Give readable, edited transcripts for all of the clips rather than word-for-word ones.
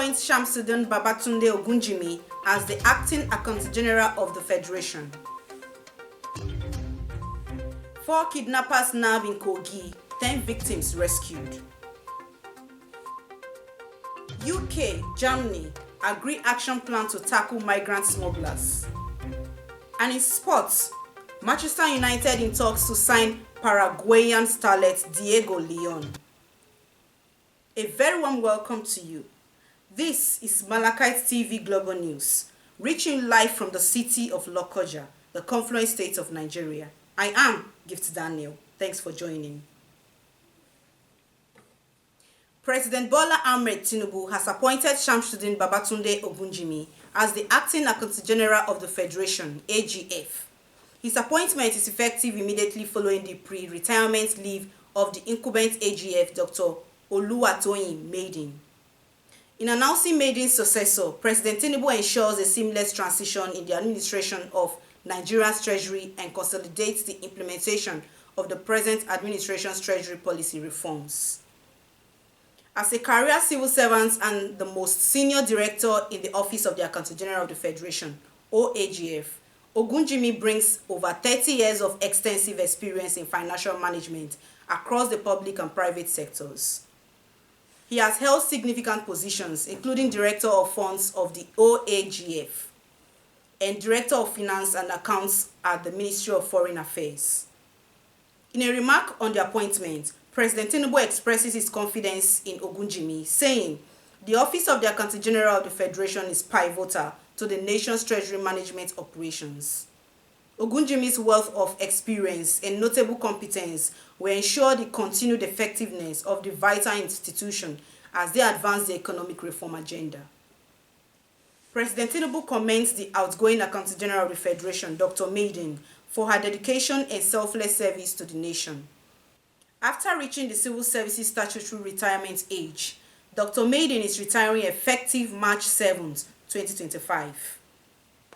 appoints SHAMSELDEEN BABATUNDE OGUNJIMI as the acting Accountant General of the Federation. 4 kidnappers nabbed in KOGI, 10 victims rescued. UK, Germany agree action plan to tackle migrant smugglers. And in sports, Manchester United in talks to sign Paraguayan starlet LEÓN. A very warm welcome to you. This is MLC TV Global News, reaching live from the city of Lokoja, the confluent state of Nigeria. I am Gift Daniel. Thanks for joining. President Bola Ahmed TINUBU has appointed SHAMSELDEEN Babatunde Ogunjimi as the acting Accountant General of the Federation, AGF. His appointment is effective immediately following the pre-retirement leave of the incumbent AGF, Dr. Oluwatoyin Maiden. In announcing Maiden's successor, President TINUBU ensures a seamless transition in the administration of Nigeria's treasury and consolidates the implementation of the present administration's treasury policy reforms. As a career civil servant and the most senior director in the Office of the Accountant General of the Federation, OAGF, Ogunjimi brings over 30 years of extensive experience in financial management across the public and private sectors. He has held significant positions, including Director of Funds of the OAGF and Director of Finance and Accounts at the Ministry of Foreign Affairs. In a remark on the appointment, President TINUBU expresses his confidence in Ogunjimi, saying, "The Office of the Accountant General of the Federation is pivotal to the nation's treasury management operations. Ogunjimi's wealth of experience and notable competence will ensure the continued effectiveness of the vital institution as they advance the economic reform agenda." President TINUBU commends the outgoing Accountant General of the Federation, Dr. Maiden, for her dedication and selfless service to the nation. After reaching the civil services statutory retirement age, Dr. Maiden is retiring effective March 7, 2025.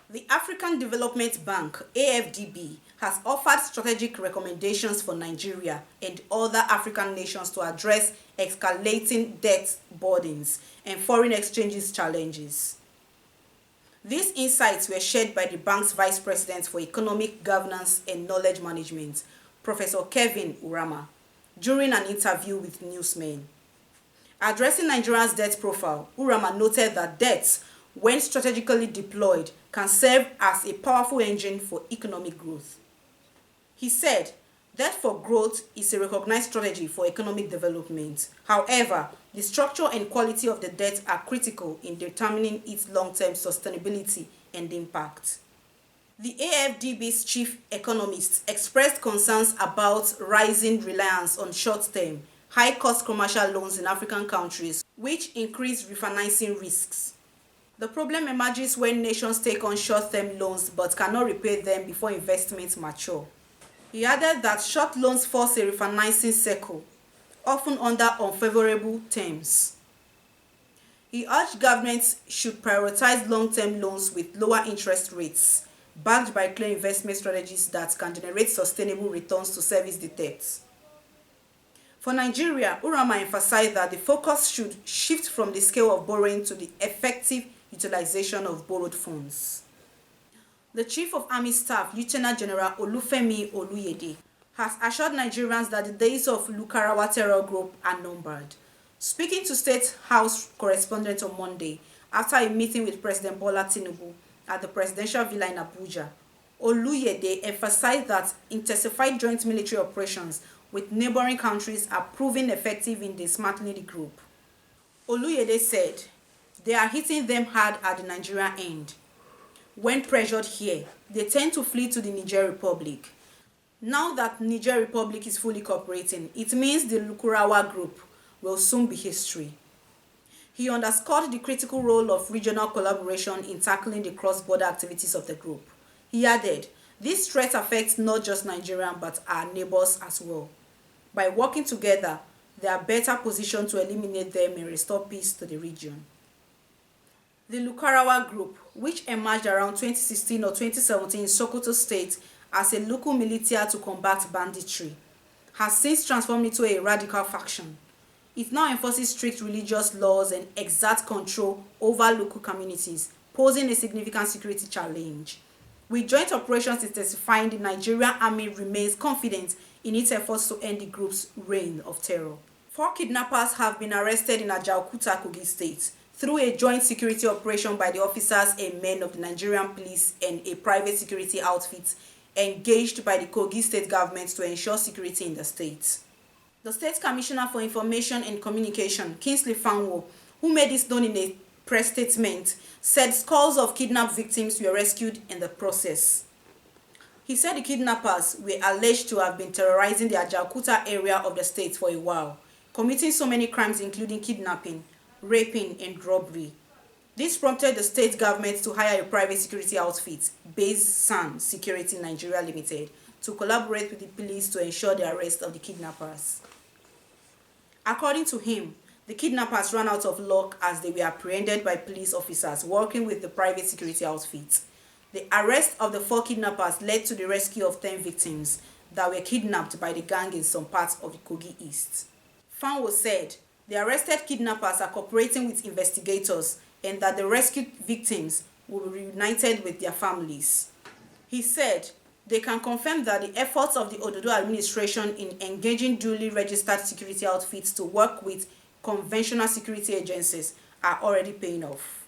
The African Development Bank, AFDB, has offered strategic recommendations for Nigeria and other African nations to address escalating debt burdens and foreign exchange challenges. These insights were shared by the bank's Vice President for Economic Governance and Knowledge Management, Professor Kevin Urama, during an interview with newsmen. Addressing Nigeria's debt profile, Urama noted that debt, when strategically deployed, can serve as a powerful engine for economic growth. He said, "Debt for growth is a recognized strategy for economic development. However, the structure and quality of the debt are critical in determining its long-term sustainability and impact." The AFDB's chief economist expressed concerns about rising reliance on short-term, high-cost commercial loans in African countries, which increase refinancing risks. The problem emerges when nations take on short-term loans but cannot repay them before investments mature. He added that short loans force a refinancing cycle, often under unfavorable terms. He urged governments should prioritize long-term loans with lower interest rates, backed by clear investment strategies that can generate sustainable returns to service the debt. For Nigeria, Urama emphasized that the focus should shift from the scale of borrowing to the effective utilization of borrowed funds. The Chief of Army Staff, Lieutenant General Olufemi Oluyede, has assured Nigerians that the days of Lukarawa terror group are numbered. Speaking to State House correspondents on Monday, after a meeting with President Bola TINUBU at the presidential villa in Abuja, Oluyede emphasized that intensified joint military operations with neighboring countries are proving effective in dismantling the group. Oluyede said, "They are hitting them hard at the Nigerian end. When pressured here, they tend to flee to the Niger Republic. Now that Niger Republic is fully cooperating, it means the Lukurawa group will soon be history." He underscored the critical role of regional collaboration in tackling the cross-border activities of the group. He added, "This threat affects not just Nigeria but our neighbors as well. By working together, they are better positioned to eliminate them and restore peace to the region." The Lukarawa group, which emerged around 2016 or 2017 in Sokoto State as a local militia to combat banditry, has since transformed into a radical faction. It now enforces strict religious laws and exerts control over local communities, posing a significant security challenge. With joint operations intensifying, the Nigerian Army remains confident in its efforts to end the group's reign of terror. 4 kidnappers have been arrested in Ajaokuta, Kogi State, through a joint security operation by the officers and men of the Nigerian police and a private security outfit engaged by the Kogi State government to ensure security in the state. The State Commissioner for Information and Communication, Kingsley Fanwo, who made this known in a press statement, said scores of kidnapped victims were rescued in the process. He said the kidnappers were alleged to have been terrorizing the Ajaokuta area of the state for a while, committing so many crimes including kidnapping, raping, and robbery. This prompted the state government to hire a private security outfit, Base San Security Nigeria Limited, to collaborate with the police to ensure the arrest of the kidnappers. According to him, the kidnappers ran out of luck as they were apprehended by police officers working with the private security outfit. The arrest of the 4 kidnappers led to the rescue of 10 victims that were kidnapped by the gang in some parts of the Kogi East. Fanwo said the arrested kidnappers are cooperating with investigators and that the rescued victims will be reunited with their families. He said they can confirm that the efforts of the Ododo administration in engaging duly registered security outfits to work with conventional security agencies are already paying off.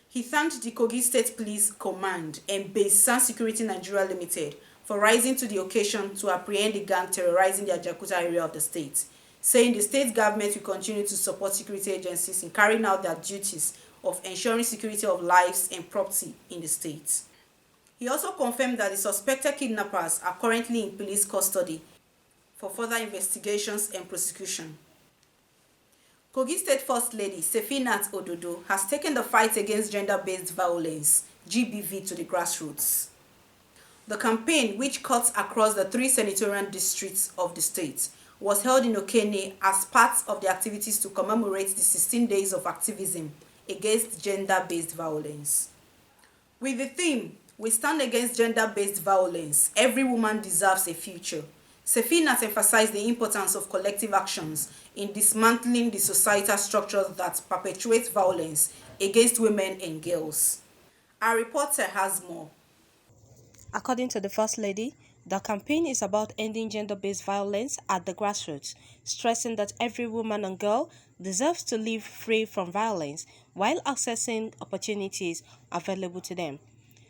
He thanked the Kogi State Police Command and Base San Security Nigeria Limited for rising to the occasion to apprehend the gang terrorizing the Ajaokuta area of the state, saying the state government will continue to support security agencies in carrying out their duties of ensuring security of lives and property in the state. He also confirmed that the suspected kidnappers are currently in police custody for further investigations and prosecution. Kogi State First Lady Sefinat Ododo has taken the fight against gender-based violence, GBV, to the grassroots. The campaign, which cuts across the 3 senatorial districts of the state, was held in Okene as part of the activities to commemorate the 16 days of activism against gender-based violence. With the theme, "We stand against gender-based violence, every woman deserves a future," Sefinat emphasized the importance of collective actions in dismantling the societal structures that perpetuate violence against women and girls. Our reporter has more. According to the First Lady, the campaign is about ending gender-based violence at the grassroots, stressing that every woman and girl deserves to live free from violence while accessing opportunities available to them.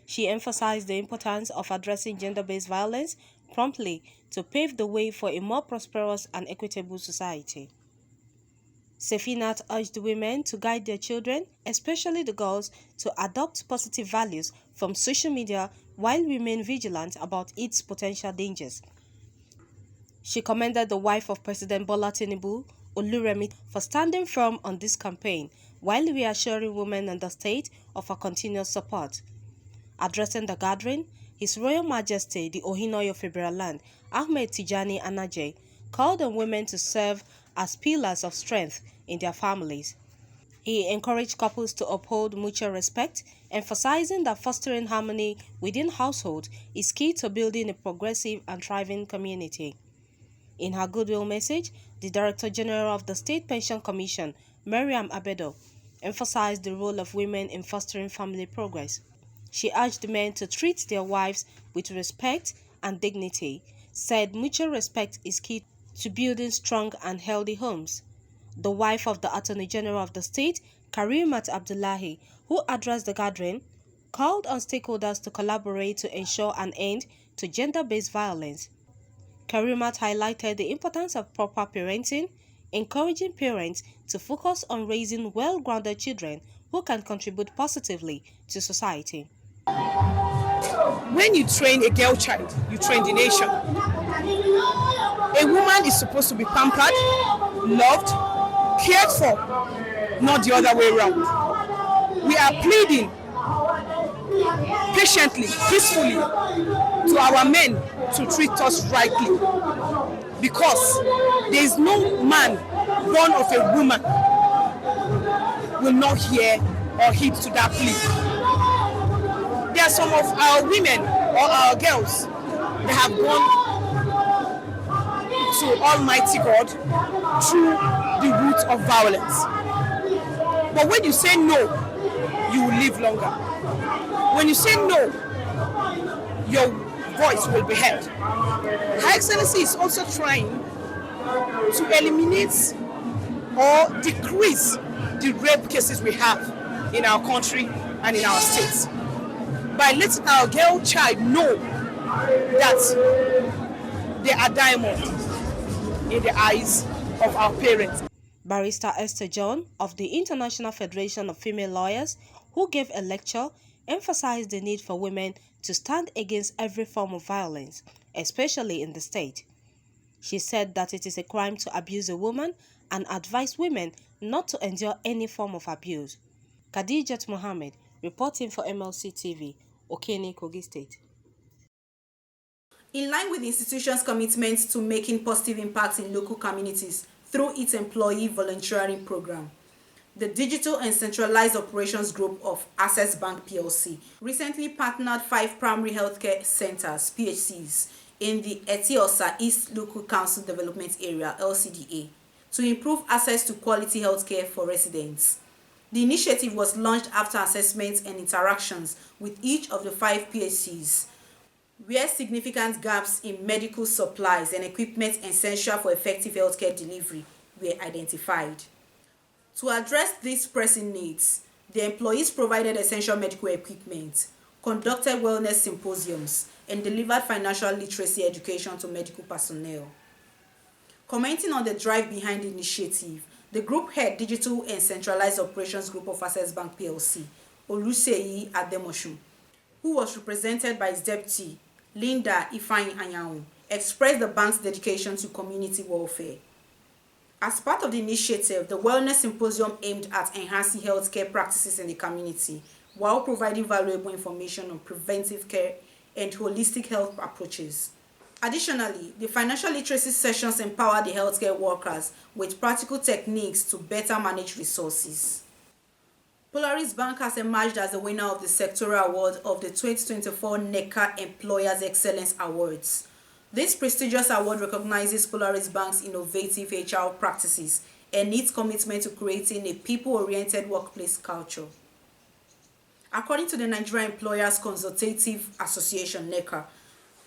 She emphasized the importance of addressing gender-based violence promptly to pave the way for a more prosperous and equitable society. Sefinat urged women to guide their children, especially the girls, to adopt positive values from social media while remain vigilant about its potential dangers. She commended the wife of President Bola TINUBU, Oluremi, for standing firm on this campaign while reassuring women in the state of her continuous support. Addressing the gathering, His Royal Majesty the Ohinoyi of Iberia-land, Ahmed Tijani Anaje, called on women to serve as pillars of strength in their families. He encouraged couples to uphold mutual respect, emphasizing that fostering harmony within households is key to building a progressive and thriving community. In her goodwill message, the Director General of the State Pension Commission, Mariam Abedo, emphasized the role of women in fostering family progress. She urged men to treat their wives with respect and dignity, said mutual respect is key to building strong and healthy homes. The wife of the Attorney General of the state, Karimat Abdullahi, who addressed the gathering, called on stakeholders to collaborate to ensure an end to gender-based violence. Karimat highlighted the importance of proper parenting, encouraging parents to focus on raising well-grounded children who can contribute positively to society. When you train a girl child, you train the nation. A woman is supposed to be pampered, loved, cared for, not the other way around. We are pleading patiently, peacefully to our men to treat us rightly, because there is no man born of a woman will not hear or heed to that plea. There are some of our women or our girls that have gone to Almighty God through the route of violence. But when you say no, you will live longer. When you say no, your voice will be heard. Her Excellency is also trying to eliminate or decrease the rape cases we have in our country and in our states by letting our girl child know that they are diamond in the eyes of our parents. Barrister Esther John of the International Federation of Female Lawyers, who gave a lecture, emphasized the need for women to stand against every form of violence, especially in the state. She said that it is a crime to abuse a woman and advised women not to endure any form of abuse. Khadijat Mohammed, reporting for MLC TV, Okene, Kogi State. In line with the institution's commitment to making positive impacts in local communities through its employee volunteering program, the Digital and Centralized Operations Group of Access Bank PLC recently partnered 5 primary healthcare centers, PHCs, in the Etiosa East Local Council Development Area, LCDA, to improve access to quality healthcare for residents. The initiative was launched after assessments and interactions with each of the 5 PHCs, where significant gaps in medical supplies and equipment essential for effective healthcare delivery were identified. To address these pressing needs, the employees provided essential medical equipment, conducted wellness symposiums, and delivered financial literacy education to medical personnel. Commenting on the drive behind the initiative, the group head Digital and Centralized Operations Group of Access Bank PLC, Oluseyi Ademosun, who was represented by his deputy, Linda Ifeanyi Anyanwu, expressed the bank's dedication to community welfare. As part of the initiative, the Wellness Symposium aimed at enhancing healthcare practices in the community while providing valuable information on preventive care and holistic health approaches. Additionally, the financial literacy sessions empower the healthcare workers with practical techniques to better manage resources. Polaris Bank has emerged as the winner of the sectoral award of the 2024 NECA Employers Excellence Awards. This prestigious award recognizes Polaris Bank's innovative HR practices and its commitment to creating a people-oriented workplace culture. According to the Nigerian Employers Consultative Association, NECA,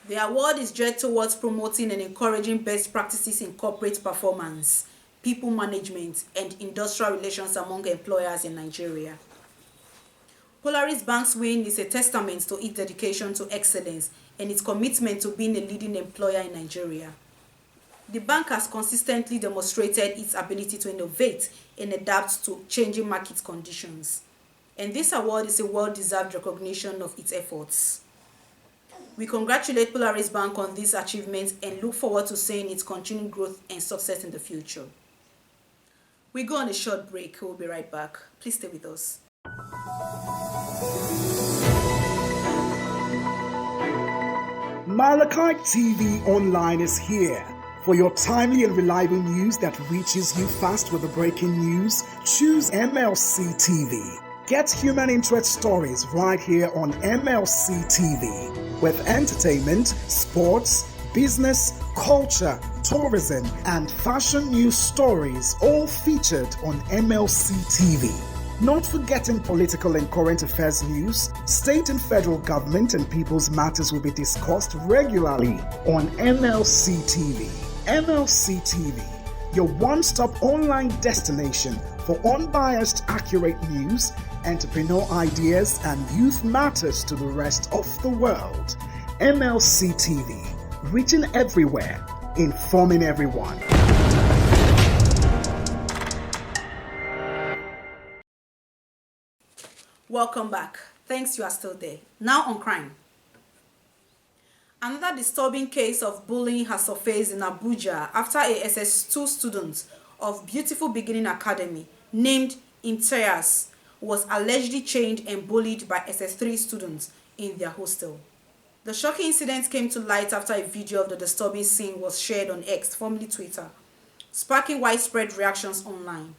the award is geared towards promoting and encouraging best practices in corporate performance, people management, and industrial relations among employers in Nigeria. Polaris Bank's win is a testament to its dedication to excellence and its commitment to being a leading employer in Nigeria. The bank has consistently demonstrated its ability to innovate and adapt to changing market conditions, and this award is a well-deserved recognition of its efforts. We congratulate Polaris Bank on these achievements and look forward to seeing its continued growth and success in the future. We go on a short break. We'll be right back. Please stay with us. Malachi TV Online is here. For your timely and reliable news that reaches you fast with the breaking news, choose MLC TV. Get human interest stories right here on MLC TV with entertainment, sports, business, culture, tourism, and fashion news stories all featured on MLC TV. Not forgetting political and current affairs news, state and federal government and people's matters will be discussed regularly on MLC TV. MLC TV, your one-stop online destination for unbiased, accurate news, entrepreneur ideas, and youth matters to the rest of the world. MLC TV, reaching everywhere, informing everyone. Welcome back. Thanks you are still there. Now on crime. Another disturbing case of bullying has surfaced in Abuja after a SS2 student of Beautiful Beginning Academy named Imtiaz was allegedly chained and bullied by SS3 students in their hostel. The shocking incident came to light after a video of the disturbing scene was shared on X, formerly Twitter, sparking widespread reactions online.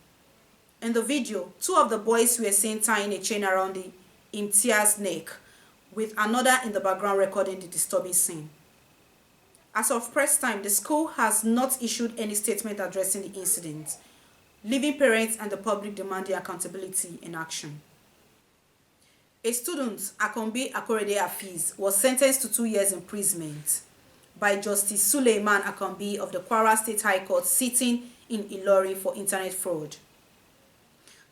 In the video, 2 of the boys were seen tying a chain around the Imtiaz's neck, with another in the background recording the disturbing scene. As of press time, the school has not issued any statement addressing the incident, leaving parents and the public demanding accountability and action. A student, Akombi Akorede Afiz, was sentenced to 2 years imprisonment by Justice Suleiman Akombi of the Kwara State High Court sitting in Ilorin for internet fraud.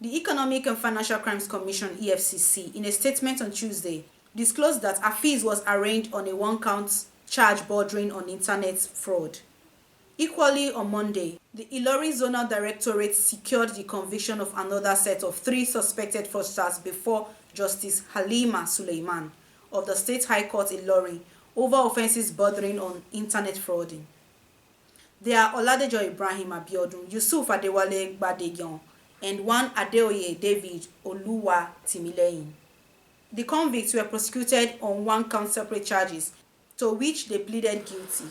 The Economic and Financial Crimes Commission (EFCC), in a statement on Tuesday, disclosed that Afiz was arraigned on a one-count charge bordering on internet fraud. Equally on Monday, the Ilorin Zonal Directorate secured the conviction of another set of 3 suspected fraudsters before Justice Halima Suleiman of the State High Court Ilorin over offences bordering on internet frauding. They are Oladejo Ibrahim Abiodun, Yusuf Adewale Gbadegyan, and one Adeoye David Oluwa Timileyin. The convicts were prosecuted on 1-count separate charges, to which they pleaded guilty.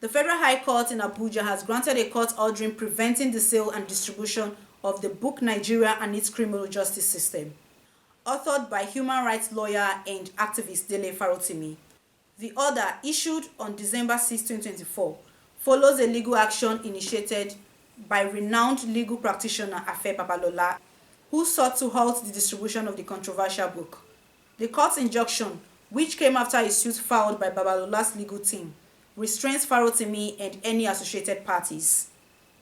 The Federal High Court in Abuja has granted a court ordering preventing the sale and distribution of the book Nigeria and its Criminal Justice System, authored by human rights lawyer and activist Dele Farotimi. The order, issued on December 6, 2024, follows a legal action initiated by renowned legal practitioner Afe Babalola, who sought to halt the distribution of the controversial book. The court's injunction, which came after a suit filed by Babalola's legal team, restrains Farotimi and any associated parties,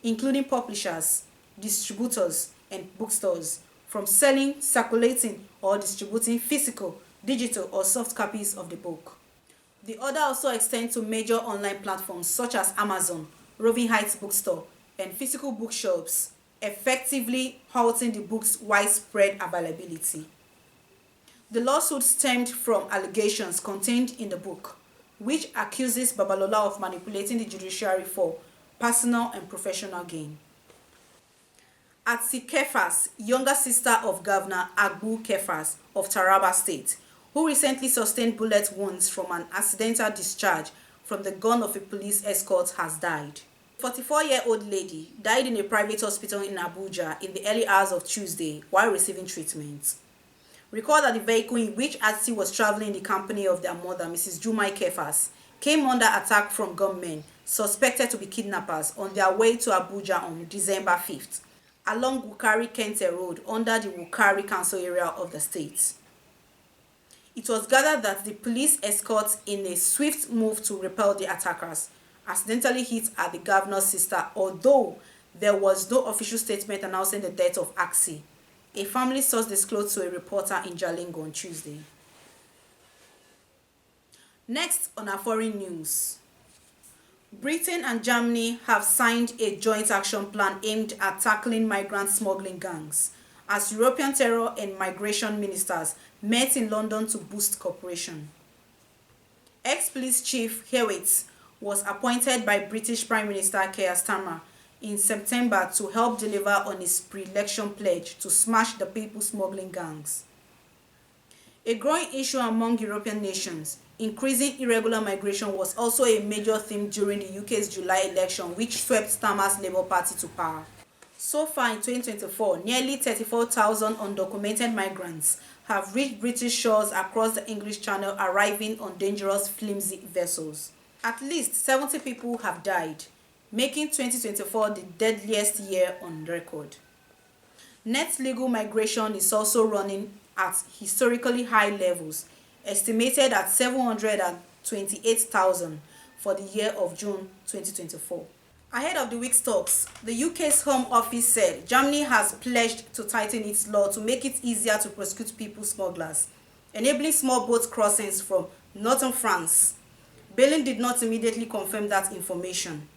including publishers, distributors, and bookstores, from selling, circulating, or distributing physical, digital, or soft copies of the book. The order also extends to major online platforms such as Amazon, Roving Heights Bookstore, and physical bookshops, effectively halting the book's widespread availability. The lawsuit stemmed from allegations contained in the book, which accuses Babalola of manipulating the judiciary for personal and professional gain. Atsi Kefas, younger sister of Governor Agbu Kefas of Taraba State, who recently sustained bullet wounds from an accidental discharge from the gun of a police escort, has died. The 44-year-old lady died in a private hospital in Abuja in the early hours of Tuesday while receiving treatment. Recall that the vehicle in which Atsi was traveling in the company of their mother, Mrs. Jumai Kefas, came under attack from gunmen suspected to be kidnappers on their way to Abuja on December 5th, along Wukari-Kente Road under the Wukari Council area of the state. It was gathered that the police escort, in a swift move to repel the attackers, accidentally hit at the governor's sister, although there was no official statement announcing the death of Atsi, a family source disclosed to a reporter in Jalingo on Tuesday. Next on our foreign news, Britain and Germany have signed a joint action plan aimed at tackling migrant smuggling gangs, as European terror and migration ministers met in London to boost cooperation. Ex-police chief Hewitt was appointed by British Prime Minister Keir Starmer in September to help deliver on his pre-election pledge to smash the people smuggling gangs. A growing issue among European nations, increasing irregular migration was also a major theme during the UK's July election, which swept Starmer's Labour Party to power. So far in 2024, nearly 34,000 undocumented migrants have reached British shores across the English Channel, arriving on dangerous, flimsy vessels. At least 70 people have died, making 2024 the deadliest year on record. Net legal migration is also running at historically high levels, estimated at 728,000 for the year of June 2024. Ahead of the week's talks, the UK's Home Office said Germany has pledged to tighten its law to make it easier to prosecute people smugglers, enabling small boat crossings from northern France. Berlin did not immediately confirm that information.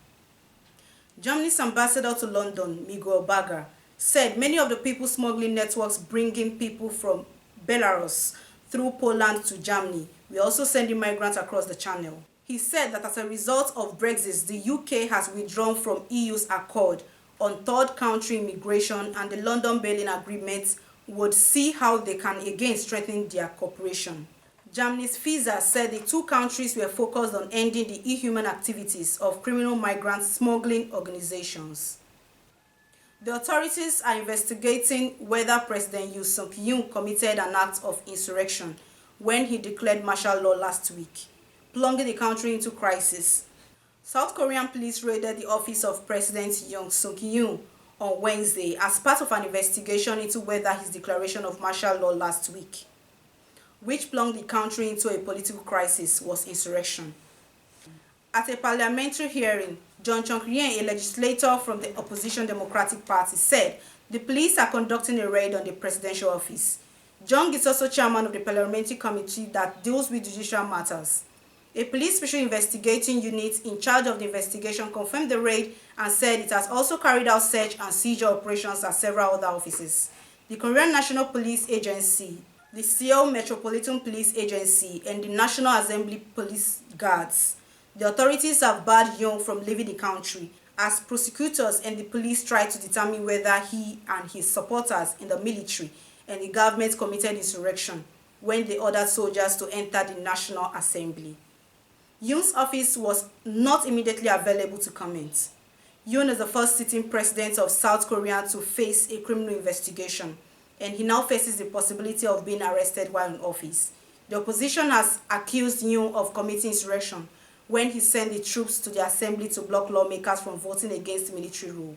Germany's ambassador to London, Miguel Baga, said many of the people smuggling networks bringing people from Belarus through Poland to Germany were also sending migrants across the channel. He said that as a result of Brexit, the UK has withdrawn from EU's accord on third country immigration, and the London-Berlin agreement would see how they can again strengthen their cooperation. Germany's FISA said the two countries were focused on ending the inhuman activities of criminal migrant smuggling organizations. The authorities are investigating whether President Yoon Suk-yeol committed an act of insurrection when he declared martial law last week, plunging the country into crisis. South Korean police raided the office of President Yoon Suk-yeol on Wednesday as part of an investigation into whether his declaration of martial law last week, which plunged the country into a political crisis, was insurrection. At a parliamentary hearing, John Chong-Rien, a legislator from the opposition Democratic Party, said the police are conducting a raid on the presidential office. Jong is also chairman of the parliamentary committee that deals with judicial matters. A police special investigating unit in charge of the investigation confirmed the raid and said it has also carried out search and seizure operations at several other offices. The Korean National Police Agency, the Seoul Metropolitan Police Agency, and the National Assembly Police Guards. The authorities have barred Yoon from leaving the country as prosecutors and the police try to determine whether he and his supporters in the military and the government committed insurrection when they ordered soldiers to enter the National Assembly. Yoon's office was not immediately available to comment. Yoon is the first sitting president of South Korea to face a criminal investigation, and he now faces the possibility of being arrested while in office. The opposition has accused Yoon of committing insurrection when he sent the troops to the assembly to block lawmakers from voting against military rule.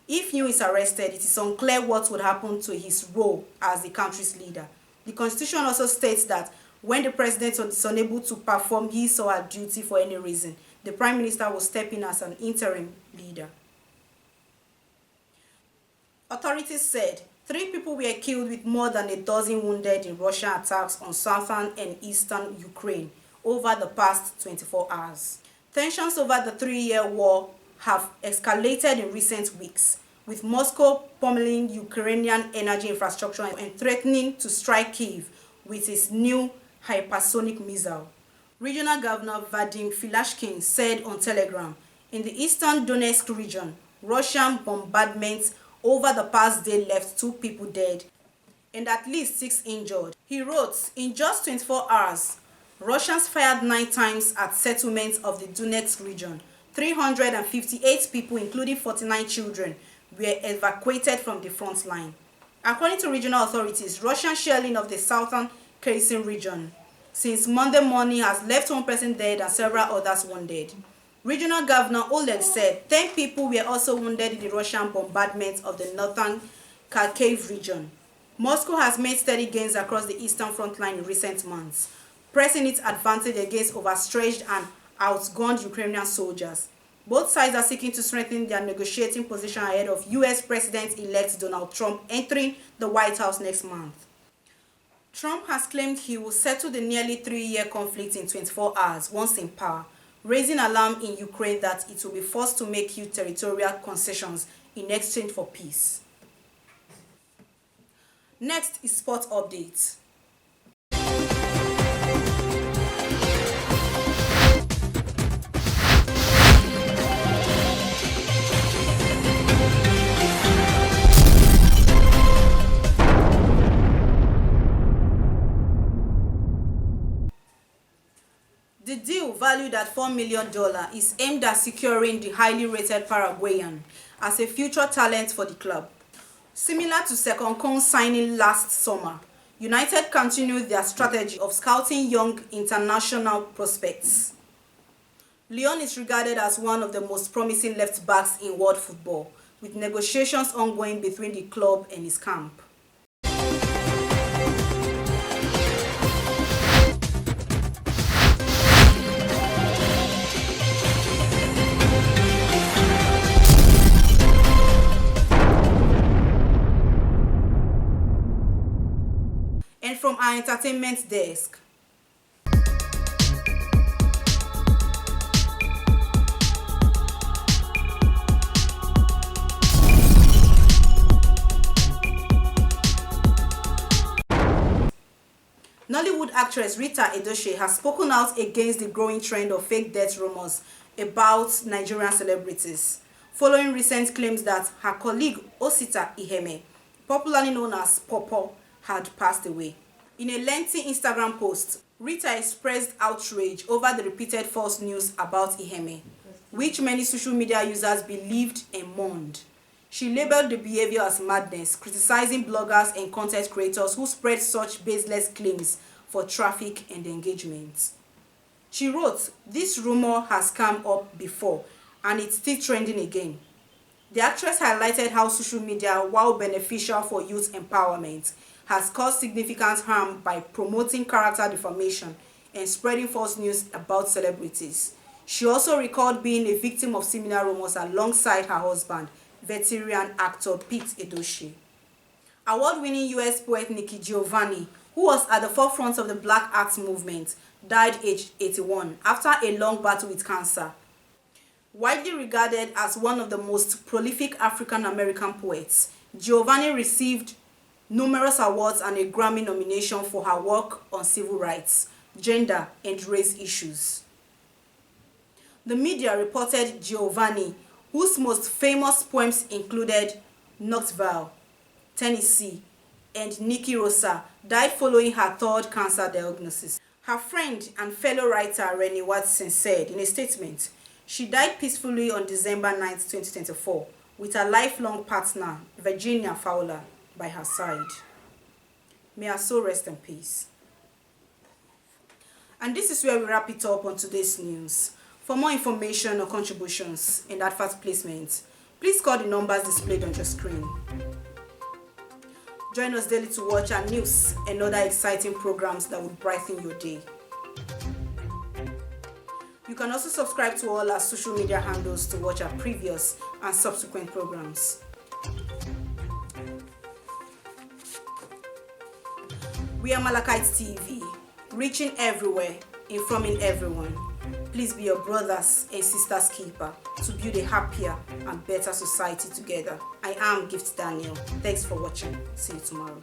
If Yoon is arrested, it is unclear what would happen to his role as the country's leader. The constitution also states that when the president is unable to perform his or her duty for any reason, the prime minister will step in as an interim leader. Authorities said 3 people were killed with more than a dozen wounded in Russian attacks on southern and eastern Ukraine over the past 24 hours. Tensions over the 3-year war have escalated in recent weeks, with Moscow pummeling Ukrainian energy infrastructure and threatening to strike Kyiv with its new hypersonic missile. Regional Governor Vadim Filashkin said on Telegram, in the eastern Donetsk region, Russian bombardments over the past day left 2 people dead and at least 6 injured. He wrote, in just 24 hours, Russians fired 9 times at settlements of the Donetsk region. 358 people, including 49 children, were evacuated from the front line. According to regional authorities, Russian shelling of the southern Kherson region since Monday morning has left 1 person dead and several others wounded. Regional Governor Oleg said 10 people were also wounded in the Russian bombardment of the northern Kharkiv region. Moscow has made steady gains across the eastern front line in recent months, pressing its advantage against overstretched and outgunned Ukrainian soldiers. Both sides are seeking to strengthen their negotiating position ahead of US President-elect Donald Trump entering the White House next month. Trump has claimed he will settle the nearly 3-year conflict in 24 hours once in power, raising alarm in Ukraine that it will be forced to make huge territorial concessions in exchange for peace. Next is sport updates. The deal, valued at $4 million, is aimed at securing the highly rated Paraguayan as a future talent for the club. Similar to Seconcon's signing last summer, United continued their strategy of scouting young international prospects. LEÓN is regarded as one of the most promising left-backs in world football, with negotiations ongoing between the club and his camp. And from our entertainment desk, Nollywood actress Rita Edochie has spoken out against the growing trend of fake death rumors about Nigerian celebrities, following recent claims that her colleague Osita Iheme, popularly known as Popo, had passed away. In a lengthy Instagram post, Rita expressed outrage over the repeated false news about Iheme, which many social media users believed and mourned. She labeled the behavior as madness, criticizing bloggers and content creators who spread such baseless claims for traffic and engagement. She wrote, "This rumor has come up before and it's still trending again." The actress highlighted how social media, while beneficial for youth empowerment, has caused significant harm by promoting character defamation and spreading false news about celebrities. She also recalled being a victim of similar rumors alongside her husband, veteran actor Pete Edochie. Award-winning US poet Nikki Giovanni, who was at the forefront of the Black Arts movement, died aged 81 after a long battle with cancer. Widely regarded as one of the most prolific African-American poets, Giovanni received numerous awards and a Grammy nomination for her work on civil rights, gender, and race issues. The media reported Giovanni, whose most famous poems included Knoxville, Tennessee, and Nikki Rosa, died following her third cancer diagnosis. Her friend and fellow writer Rennie Watson said in a statement, she died peacefully on December 9, 2024, with her lifelong partner, Virginia Fowler, by her side. May her soul rest in peace. And this is where we wrap it up on today's news. For more information or contributions and advert placements, please call the numbers displayed on your screen. Join us daily to watch our news and other exciting programs that will brighten your day. You can also subscribe to all our social media handles to watch our previous and subsequent programs. We are Malachite TV, reaching everywhere, informing everyone. Please be your brothers and sisters keeper to build a happier and better society together. I am Gift Daniel. Thanks for watching. See you tomorrow.